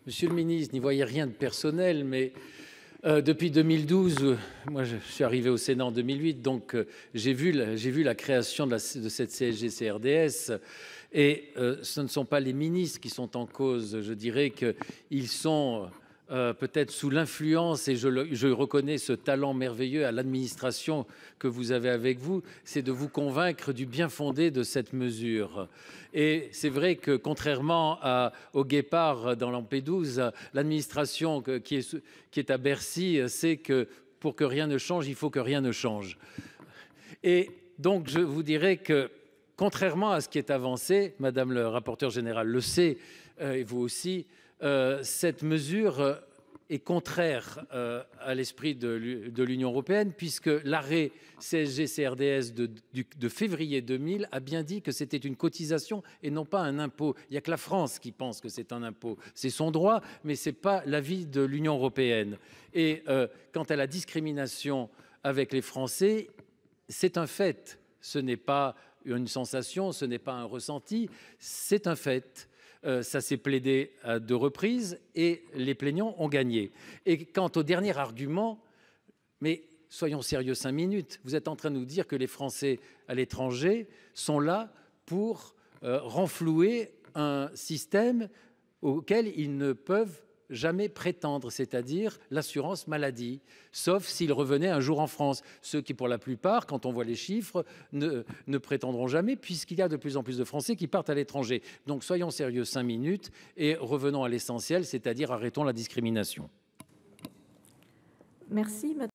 Monsieur le ministre, n'y voyez rien de personnel, mais depuis 2012, moi je suis arrivé au Sénat en 2008, donc j'ai vu la création de cette CSG-CRDS. Et ce ne sont pas les ministres qui sont en cause. Je dirais qu'ils sont peut-être sous l'influence, et je reconnais ce talent merveilleux à l'administration que vous avez avec vous, c'est de vous convaincre du bien fondé de cette mesure. Et c'est vrai que contrairement au Guépard dans Lampedusa, l'administration qui est à Bercy sait que pour que rien ne change, il faut que rien ne change. Et donc je vous dirais que contrairement à ce qui est avancé, Madame le rapporteur général le sait, et vous aussi, cette mesure est contraire à l'esprit de l'Union européenne, puisque l'arrêt CSG-CRDS de février 2000 a bien dit que c'était une cotisation et non pas un impôt. Il n'y a que la France qui pense que c'est un impôt. C'est son droit, mais ce n'est pas l'avis de l'Union européenne. Et quant à la discrimination avec les Français, c'est un fait. Ce n'est pas une sensation, ce n'est pas un ressenti, c'est un fait. Ça s'est plaidé à 2 reprises et les plaignants ont gagné. Et quant au dernier argument, mais soyons sérieux 5 minutes, vous êtes en train de nous dire que les Français à l'étranger sont là pour renflouer un système auquel ils ne peuvent jamais prétendre, c'est-à-dire l'assurance maladie, sauf s'ils revenaient un jour en France. Ceux qui, pour la plupart, quand on voit les chiffres, ne prétendront jamais, puisqu'il y a de plus en plus de Français qui partent à l'étranger. Donc soyons sérieux 5 minutes et revenons à l'essentiel, c'est-à-dire arrêtons la discrimination. Merci.